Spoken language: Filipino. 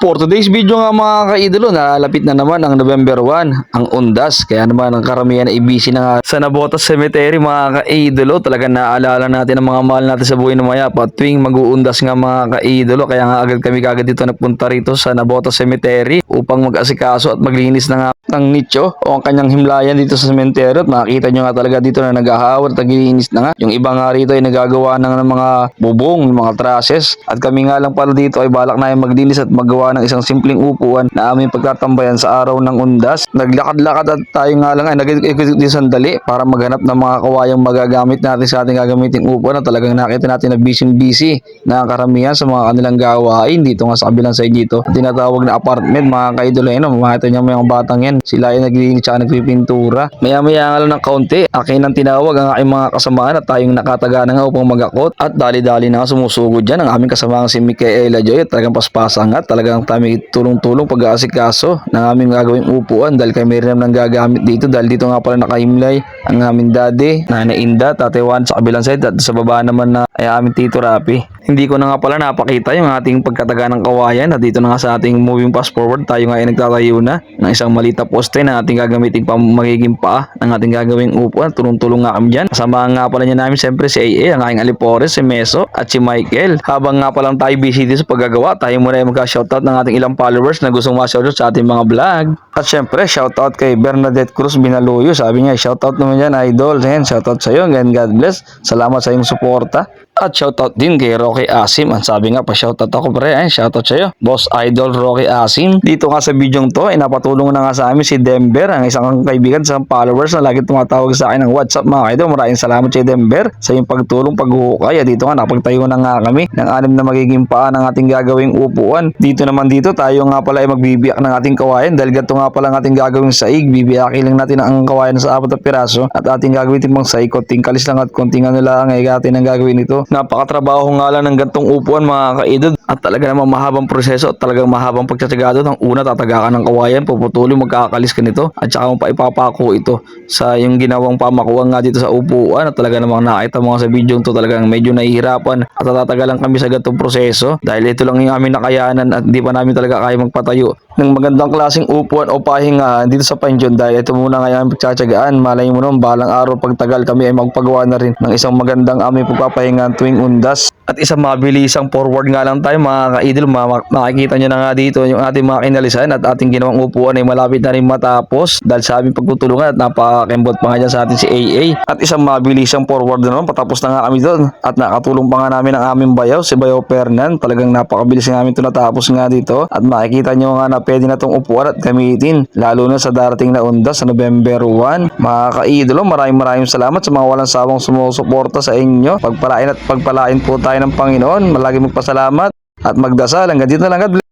For today's video nga mga kaidolo, nalalapit na naman ang November 1, ang Undas. Kaya naman ang karamihan ay busy na nga sa Navotas Cemetery mga kaidolo. Talagang naaalala natin ang mga mahal natin sa buhay na mayapa tuwing mag-uundas nga mga kaidolo. Kaya nga agad kami kagad dito nagpunta rito sa Navotas Cemetery upang mag-asikaso at maglinis na nga ng nicho o ang kanyang himlayan dito sa cemetery. At makikita nyo nga talaga dito na naghahawat at naglilinis na nga. Yung iba nga rito ay nagagawa ng mga bubong, mga trusses. At kami nga lang pala dito ay balak na maglinis at magawa ng isang simpleng upuan na aming pagtatambayan sa araw ng Undas. Naglakad-lakad at tayo nga lang ay nag-ikot din sandali para maghanap ng mga kawayang magagamit natin sa ating gagamiting upuan na talagang nakita natin na busy na karamihan sa mga kanilang gawain dito nga sa kabilang side dito. Tinatawag na apartment mga kaidolo. Makita nyo mga batang yan. Sila ay naglilinis at nagpipintura. Maya-maya nga lang ng kaunti, akin ang tinawag ang aking mga kasamaan at tayong nakataga na nga upang magakot at dali-dali na sumusugod dyan ang aming kasamaang si Micaela Joy at talagang paspasan nga talagang kami tulong-tulong pag-aasikaso ng aming gagawing upuan dahil kami rin naman gagamit dito dahil dito nga pala nakahimlay ang aming daddy, Nana Inda, Tate Juan sa kabilang side at sa baba naman na ay aming Tito Rapi. Hindi ko na nga pala napakita yung ating pagkataga ng kawayan at dito na nga sa ating moving fast forward tayo nga ay nagtatayo na ng isang malita poste na ating gagamitin magiging paa ng ating gagawing upuan. Tulong-tulong nga kami dyan. Kasama nga pala niya namin siyempre si AA, ang aking Alipores, si Meso at si Michael. Habang nga pala tayo busy dito sa paggagawa, tayo muna ay magka-shoutout ng ating ilang followers na gustong ma-shoutout sa ating mga vlog. At syempre, shoutout kay Bernadette Cruz Binaluyo. Sabi niya, shoutout naman yan, idol. Ayan, shoutout sa iyo. And God bless. Salamat sa iyong suporta. At shoutout din kay Rocky Asim. Ang sabi nga pa shoutout ako pre. Ayan, shoutout sa iyo. Boss Idol Rocky Asim. Dito nga sa video to, napatulong na nga sa amin si Denver, ang isang kaibigan sa followers na lagi tumatawag sa akin ng WhatsApp mga idol. Maraming salamat si Denver sa iyong pagtulong, paghuhukay. Dito nga napagtayo na nga kami ng 6 na magiging paa ng ating gagawing upuan. Dito naman dito tayo nga pala ay magbibiyak ng ating kawayan dahil gato nga pala ang ating gagawing saig. Bibiyakin lang natin ang kawayan sa 4 na piraso at ating gagawin timang saig. Konting kalis lang at konting ano lang ay atin ang gagawin ito. Napakatrabaho nga lang ng gantong upuan mga kaidol at talaga namang mahabang proseso at talagang mahabang pagtsatsagado. Ang una tatagakan ng kawayan, puputulin, magkakalis ka nito at saka mo pa ipapako ito sa yung ginawang pamakuan nga dito sa upuan at talaga namang nakita mo nga sa video to talagang medyo nahihirapan at tatagalan kami sa gantong proseso dahil ito lang yung aming nakayanan at di pa namin talaga kaya magpatayo ng magandang klaseng upuan o pahinga dito sa Panjon dahil ito muna nga yung pagtsatsagaan. Malay mo naman balang araw pagtagal kami ay magpagawa na rin ng isang magandang aming pagpapahinga tuwing Undas. At isang mabilisang forward nga lang tayo mga kaidol. Makikita nyo na nga dito yung ating mga kinalisan at ating ginawang upuan ay malapit na rin matapos dahil sa aming pagtutulungan at napakembot pa nga dyan sa atin si AA. At isang mabilisang forward na naman, patapos na nga kami doon at nakatulong pa nga namin ang aming bayaw, si Bayaw Fernan. Talagang napakabilis nga namin ito natapos nga dito at makikita nyo nga na pwede na itong upuan at gamitin lalo na sa darating na Undas sa November 1. Mga kaidolo, maraming salamat sa mga walang sawang sumusuporta sa inyo. Pagpalain at pagpalain po tayo ng Panginoon. Malagi magpasalamat at magdasal. Hanggang dito na lang. God bless.